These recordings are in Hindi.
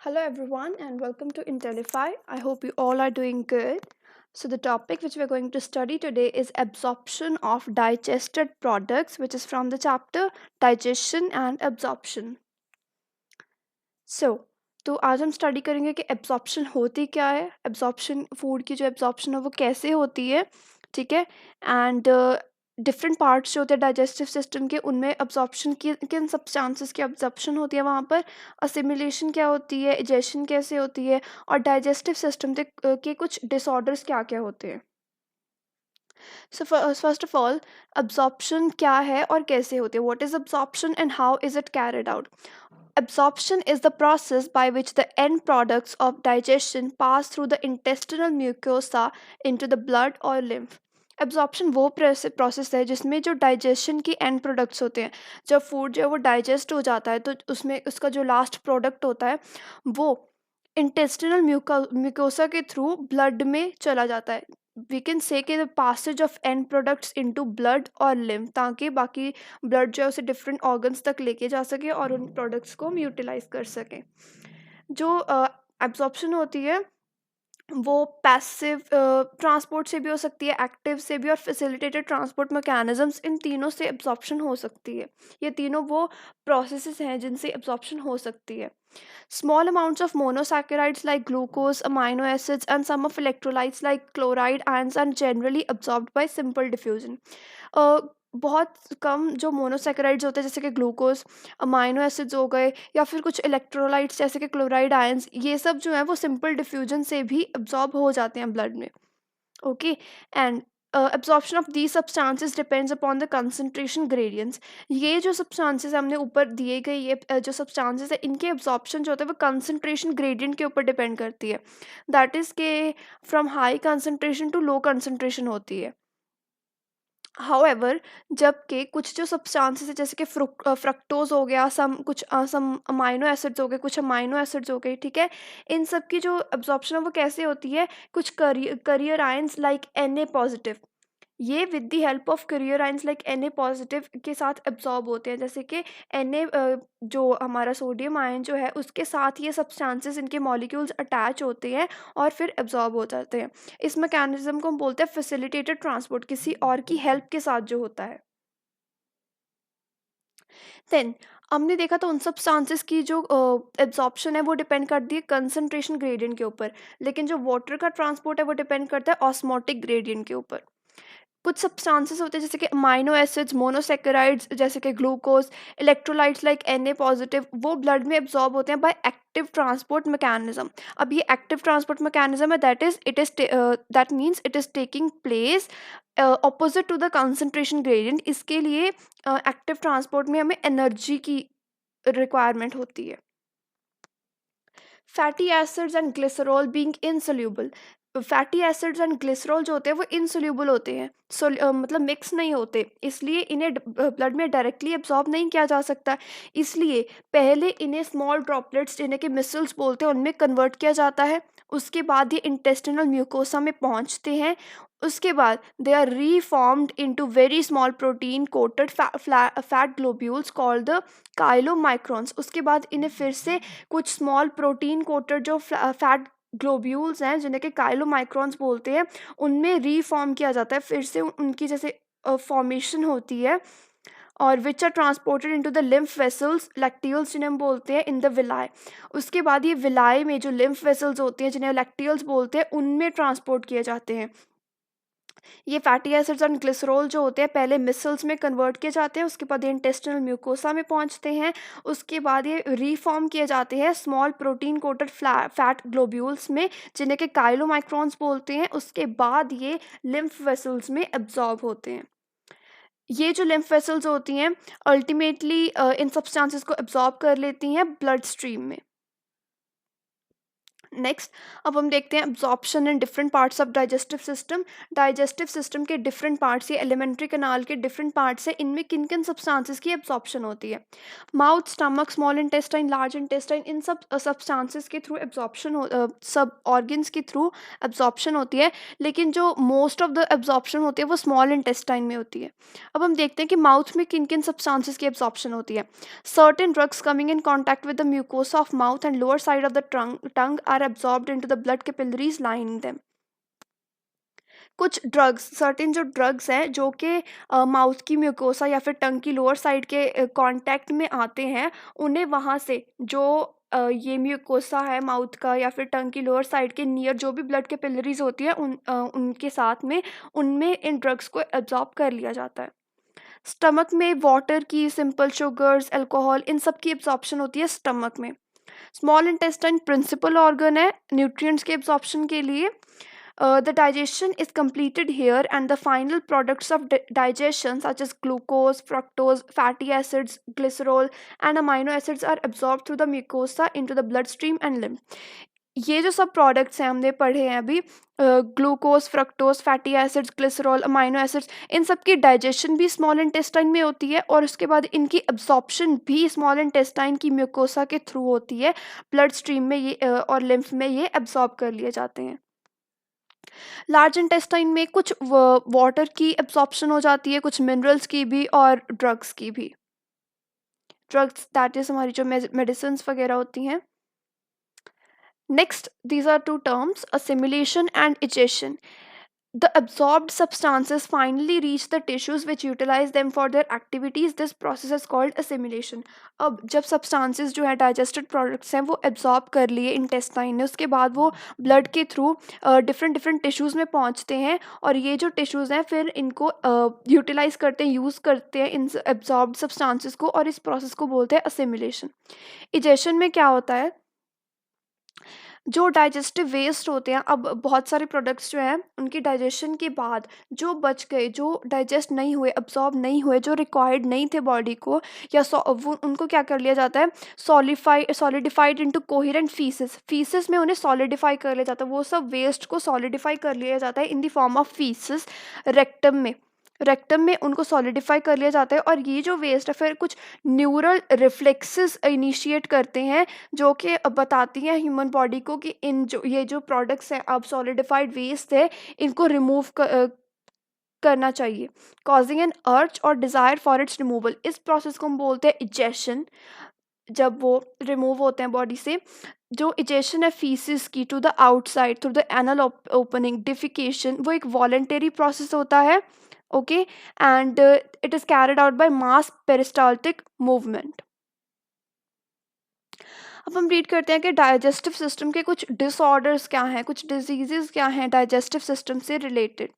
Hello, everyone, and welcome to Intellify. I hope you all are doing good. So, the topic which we're going to study today is absorption of digested products, which is from the chapter Digestion and Absorption. So, तो आज हम स्टडी करेंगे कि एब्जॉर्प्शन होती क्या है, एब्जॉर्प्शन फूड की जो एब्जॉर्प्शन है वो कैसे होती है, ठीक है। एंड डिफरेंट पार्ट्स जो होते हैं डाइजेस्टिव सिस्टम के, उनमें एब्जॉर्प्शन की किन सब्सटेंसेस की एब्जॉर्प्शन होती है वहाँ पर, असिमिलेशन क्या होती है, इजेशन कैसे होती है, और डाइजेस्टिव सिस्टम के कुछ डिसऑर्डर्स क्या क्या होते हैं। So first of all, absorption क्या है और कैसे होती है, what is absorption and how is it carried out. Absorption is the process by which the end products of digestion pass through the intestinal mucosa into the blood or lymph. Absorption वो प्रोसेस है जिसमें जो डाइजेशन की एंड प्रोडक्ट्स होते हैं, जब फूड जो है वो डाइजेस्ट हो जाता है तो उसमें उसका जो लास्ट प्रोडक्ट होता है वो इंटेस्टिनल म्यूकोसा के थ्रू ब्लड में चला जाता है। वी कैन से कि the passage of end products into blood और लिम्फ, ताकि बाकी ब्लड जो है उसे डिफरेंट ऑर्गन्स तक लेके जा सके और उन प्रोडक्ट्स को हम यूटिलाइज कर सकें। जो एब्जॉर्प्शन होती है वो पैसिव ट्रांसपोर्ट से भी हो सकती है, एक्टिव से भी, और फैसिलिटेटेड ट्रांसपोर्ट मैकेनिज्म्स, इन तीनों से एब्जॉर्प्शन हो सकती है। ये तीनों वो प्रोसेसेस हैं जिनसे एब्जॉर्प्शन हो सकती है। Small amounts of monosaccharides like glucose, amino acids, and some of electrolytes like chloride ions are generally absorbed by simple diffusion. बहुत कम जो मोनोसेक्राइड्स होते हैं जैसे कि ग्लूकोज, अमाइनो एसिड्स हो गए, या फिर कुछ इलेक्ट्रोलाइट्स जैसे कि क्लोराइड आयंस, ये सब जो है वो सिंपल डिफ्यूजन से भी अब्जॉर्ब हो जाते हैं ब्लड में। Okay. And absorption of these substances depends upon the concentration gradients. ये जो substances हमने ऊपर दिए गए, ये जो substances है, इनके absorption जो होता है वो concentration gradient के ऊपर depend करती है। That is के from high concentration to low concentration होती है। हाउएवर, जबकि कुछ जो सब्सटेंसेस है जैसे कि फ्रक्टोज हो गया, सम अमाइनो एसिड्स हो गए, कुछ अमाइनो एसिड्स हो गए, ठीक है, इन सब की जो एब्जॉर्प्शन है वो कैसे होती है, कुछ carrier ions like Na positive, ये with the help of carrier ions like Na positive के साथ एब्जॉर्ब होते हैं। जैसे कि जो हमारा सोडियम आयन जो है उसके साथ ये सब्सटेंसेस, इनके मॉलिक्यूल्स अटैच होते हैं और फिर एब्जॉर्ब हो जाते हैं। इस मैकेनिज्म को हम बोलते हैं फैसिलिटेटेड ट्रांसपोर्ट, किसी और की हेल्प के साथ जो होता है। देन हमने देखा तो उन सब्सटेंसेस की जो एब्जॉर्प्शन है वो डिपेंड करती है कंसंट्रेशन ग्रेडियंट के ऊपर, लेकिन जो वाटर का ट्रांसपोर्ट है वो डिपेंड करता है ऑस्मोटिक ग्रेडियंट के ऊपर। कुछ सब्सटेंसेस होते हैं जैसे कि अमाइनो एसिड्स, मोनोसेक्राइड्स जैसे कि glucose, electrolytes like Na positive, वो ब्लड में एब्जॉर्ब होते हैं बाय एक्टिव ट्रांसपोर्ट मैकेनिज्म। अब ये एक्टिव ट्रांसपोर्ट मैकेनिज्म है, that means it is taking place opposite to the concentration gradient. इसके लिए एक्टिव ट्रांसपोर्ट में हमें एनर्जी की रिक्वायरमेंट होती है। Fatty acids and glycerol being insoluble, fatty acids and glycerol जो होते हैं वो इनसोल्यूबल होते हैं, मतलब मिक्स नहीं होते, इसलिए इन्हें ब्लड में डायरेक्टली एब्जॉर्ब नहीं किया जा सकता। इसलिए पहले इन्हें स्मॉल ड्रॉपलेट्स, जिन्हें कि मिसल्स बोलते हैं, उनमें कन्वर्ट किया जाता है। उसके बाद ये इंटेस्टिनल म्यूकोसा में पहुंचते हैं। उसके बाद they are reformed into very small protein coated fat globules called the chylomicrons. उसके बाद इन्हें फिर से कुछ स्मॉल प्रोटीन कोटेड जो फैट ग्लोब्यूल्स हैं, जिन्हें कि काइलोमाइक्रॉन्स बोलते हैं, उनमें रीफॉर्म किया जाता है, फिर से उनकी जैसे फॉर्मेशन होती है, और which are transported into the lymph vessels lacteals, जिन्हें हम बोलते हैं, इन द विलाय। उसके बाद ये विलाय में जो लिम्फ वेसल्स होती हैं, जिन्हें लैक्टियल्स बोलते हैं, उनमें ट्रांसपोर्ट किए जाते हैं। ये फैटी एसिड्स एंड ग्लिसरॉल जो होते हैं पहले मिसल्स में कन्वर्ट किए जाते हैं, उसके बाद ये इंटेस्टिनल म्यूकोसा में पहुंचते हैं, उसके बाद ये रीफॉर्म किए जाते हैं small protein coated fat globules में, जिन्हें के काइलोमाइक्रॉन्स बोलते हैं। उसके बाद ये लिम्फ वेसल्स में एब्जॉर्ब होते हैं। ये जो लिम्फ वेसल्स होती हैं अल्टीमेटली इन सब्सटेंसेस को एब्जॉर्ब कर लेती हैं ब्लड स्ट्रीम में। नेक्स्ट, अब हम देखते हैं absorption in different parts of digestive system. Digestive system के डिफरेंट पार्ट्स, ये एलिमेंट्री कनाल के डिफरेंट पार्ट्स है, इनमें किन किन सब्सटेंसेस की एब्जॉर्प्शन होती है। Mouth, stomach, small intestine, large intestine, इन सब सब्सटेंसेस के थ्रू एब्जॉर्प्शन सब ऑर्गन्स के थ्रू एब्जॉर्प्शन होती है, लेकिन जो मोस्ट ऑफ द एब्जॉर्प्शन होती है वो स्मॉल इंटेस्टाइन में होती है। अब हम देखते हैं कि माउथ में किन किन सब्सटेंसेस की एब्जॉर्प्शन होती है। Certain drugs coming in contact with the mucosa of mouth and lower side of the tongue are absorbed into the blood capillaries lining them. कुछ ड्रग्स, सर्टेन जो ड्रग्स हैं जो कि माउथ की म्यूकोसा या फिर टंग की लोअर साइड के कांटेक्ट में आते हैं, उन्हें वहाँ से जो ये म्यूकोसा है माउथ का या फिर टंग की लोअर साइड के नियर जो भी ब्लड कैपिलरीज होती है उनके साथ में उनमें इन ड्रग्स को एब्जॉर्ब कर लिया जाता है। स्टमक में वाटर की, सिंपल शुगर्स, अल्कोहल, इन सब की एब्जॉर्प्शन होती है स्टमक में। स्मॉल इंटेस्टाइन प्रिंसिपल ऑर्गन है न्यूट्रिएंट्स के एब्जॉर्प्शन के लिए। The digestion is completed here and the final products of digestion such as glucose, fructose, fatty acids, glycerol and amino acids are absorbed through the mucosa into the bloodstream and lymph. ये जो सब प्रोडक्ट्स हैं हमने पढ़े हैं अभी, glucose, fructose, fatty acids, glycerol, amino acids, इन सब की डाइजेशन भी स्मॉल इंटेस्टाइन में होती है और उसके बाद इनकी एब्जॉर्प्शन भी स्मॉल इंटेस्टाइन की म्यूकोसा के थ्रू होती है। ब्लड स्ट्रीम में ये और लिम्फ में ये एब्जॉर्ब कर लिए जाते हैं। लार्ज इंटेस्टाइन में कुछ वाटर की एब्जॉर्प्शन हो जाती है, कुछ मिनरल्स की भी और ड्रग्स की भी। ड्रग्स दैट इज हमारी जो मेडिसिन वगैरह होती हैं। Next, these are two terms, assimilation and egestion. The absorbed substances finally reach the tissues which utilize them for their activities. This process is called assimilation. अब जब substances जो है digested products हैं वो absorb कर लिए intestine ने, उसके बाद वो blood के through different different tissues में पहुंचते हैं और ये जो tissues हैं फिर इनको utilize करते हैं, use करते हैं इन absorbed substances को और इस process को बोलते हैं assimilation. Egestion में क्या होता है, जो डाइजेस्टिव वेस्ट होते हैं, अब बहुत सारे प्रोडक्ट्स जो हैं उनकी डाइजेशन के बाद जो बच गए, जो डाइजेस्ट नहीं हुए, अब्सॉर्ब नहीं हुए, जो रिक्वायर्ड नहीं थे बॉडी को, या वो उनको क्या कर लिया जाता है, सॉलिडिफाइड इनटू कोहेरेंट फीसेस में उन्हें सॉलिडिफाई कर लिया जाता है। वो सब वेस्ट को सॉलिडिफाई कर लिया जाता है in the form of faeces rectum में उनको सॉलिडिफाई कर लिया जाता है और ये जो वेस्ट है फिर कुछ न्यूरल रिफ्लेक्सेस इनिशिएट करते हैं जो कि बताती हैं ह्यूमन बॉडी को कि ये जो प्रोडक्ट्स हैं, अब सॉलिडिफाइड वेस्ट है, इनको रिमूव करना चाहिए, कॉजिंग एन अर्ज और डिज़ायर फॉर इट्स रिमूवल। इस प्रोसेस को हम बोलते हैं इजेशन। जब वो रिमूव होते हैं बॉडी से, जो इजेशन है फीसिस की to the outside through the anal opening, defecation, वो एक वॉलंटरी प्रोसेस होता है, okay, and it is carried out by mass peristaltic movement. अब हम रीड करते हैं कि डाइजेस्टिव सिस्टम के कुछ डिसऑर्डर्स क्या हैं, कुछ डिजीजेस क्या हैं डाइजेस्टिव सिस्टम से related.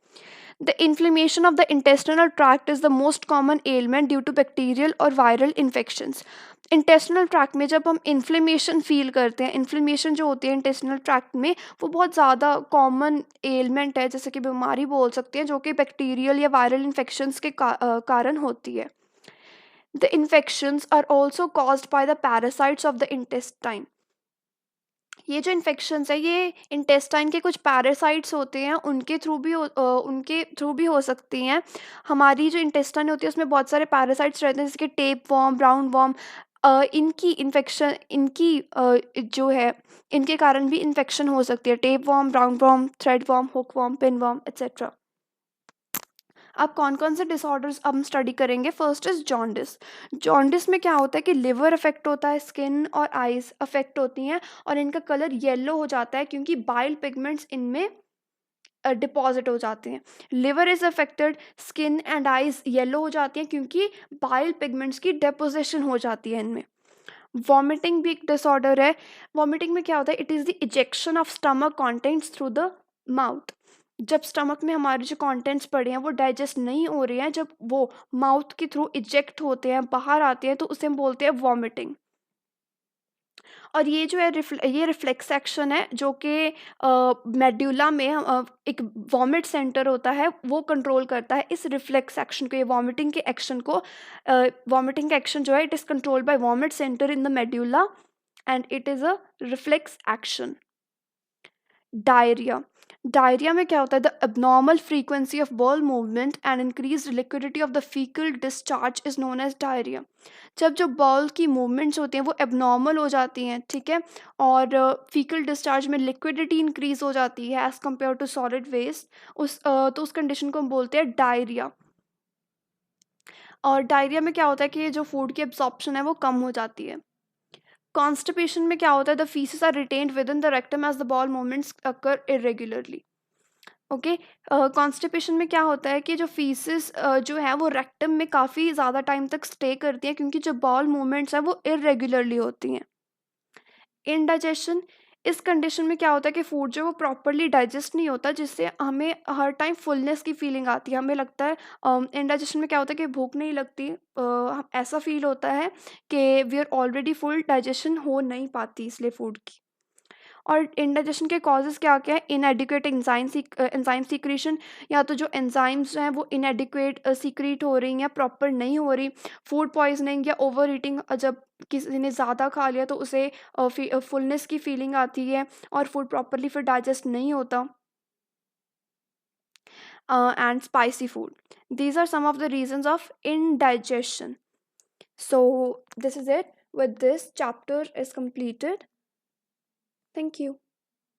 The inflammation of the intestinal tract is the most common ailment due to bacterial और viral infections. इंटेस्टिनल ट्रैक्ट में जब हम इन्फ्लेमेशन फील करते हैं, इन्फ्लेमेशन जो होती है इंटेस्टिनल ट्रैक्ट में, वो बहुत ज़्यादा कॉमन एलिमेंट है, जैसे कि बीमारी बोल सकते हैं, जो कि बैक्टीरियल या वायरल इन्फेक्शंस के कारण होती है। The infections are also caused by the parasites of the intestine. ये जो इन्फेक्शंस है ये इंटेस्टाइन के कुछ पैरासाइट्स होते हैं, उनके थ्रू भी हो सकती हैं। हमारी जो इंटेस्टाइन होती है उसमें बहुत सारे पैरासाइट्स रहते हैं, जैसे कि टेप वॉर्म, ब्राउन वॉर्म, जो है इनके कारण भी इन्फेक्शन हो सकती है। Tapeworm, brown worm, threadworm, hookworm, pinworm, etcetera. अब कौन कौन से डिसऑर्डर्स हम स्टडी करेंगे। First is jaundice. जॉन्डिस में क्या होता है कि लिवर अफेक्ट होता है, स्किन और आइज अफेक्ट होती हैं और इनका कलर येलो हो जाता है क्योंकि बाइल पिगमेंट्स इनमें डिपॉजिट हो जाते हैं। Liver is affected, skin and eyes yellow हो जाती हैं क्योंकि बाइल पिगमेंट्स की डेपोजिशन हो जाती है इनमें। वॉमिटिंग भी एक डिसऑर्डर है। वॉमिटिंग में क्या होता है, it is the ejection of stomach contents through the mouth. जब स्टमक में हमारे जो कंटेंट्स पड़े हैं वो डाइजेस्ट नहीं हो रहे हैं, जब वो माउथ के थ्रू इजेक्ट होते हैं, बाहर आते हैं, तो उसे हम बोलते हैं वॉमिटिंग। और ये जो है ये रिफ्लेक्स एक्शन है जो कि मेड्यूला में एक वॉमिट सेंटर होता है, वो कंट्रोल करता है इस रिफ्लेक्स एक्शन को, ये वॉमिटिंग के एक्शन को। वॉमिटिंग का एक्शन जो है it is controlled by vomit centre in the medulla and it is a reflex action. Diarrhoea. Diarrhoea में क्या होता है? The abnormal frequency of bowel movement and increased liquidity of the fecal discharge is known as diarrhea। जब जो बॉल की मूवमेंट्स होती हैं वो एबनॉर्मल हो जाती हैं, ठीक है, और फीकल डिस्चार्ज में लिक्विडिटी इंक्रीज हो जाती है as compare to solid waste, तो उस कंडीशन को हम बोलते हैं डायरिया। और डायरिया में क्या होता है कि जो फूड की एब्जॉर्प्शन है वो कम हो जाती है। कॉन्स्टिपेशन में क्या होता है? The faeces are retained within the rectum as the bowel movements occur irregularly. Okay. Constipation में क्या होता है कि जो फीसेस जो है वो रेक्टम में काफ़ी ज़्यादा टाइम तक स्टे करती हैं, क्योंकि जो बॉल मूवमेंट्स हैं वो इरेगुलरली होती हैं। इनडाइजेशन, इस कंडीशन में क्या होता है कि फूड जो है वो प्रॉपरली डाइजेस्ट नहीं होता, जिससे हमें हर टाइम फुलनेस की फीलिंग आती है। हमें लगता है इनडाइजेशन में क्या होता है कि भूख नहीं लगती, ऐसा फील होता है कि we are already full, digestion हो नहीं पाती इसलिए फूड की। और इंडाइजेशन के कॉजेज़ क्या-क्या हैं? इनएडिक्वेट एंजाइम सीक्रेशन, या तो जो एंजाइम्स हैं वो इनएडिक्वेट सीक्रेट हो रही हैं, प्रॉपर नहीं हो रही। फूड पॉइज़निंग या ओवर ईटिंग, जब किसी ने ज़्यादा खा लिया तो उसे फुलनेस की फीलिंग आती है और फूड प्रॉपरली फिर डाइजेस्ट नहीं होता। And spicy food, these are some of the reasons of indigestion. So this is it. With this, chapter is completed. Thank you.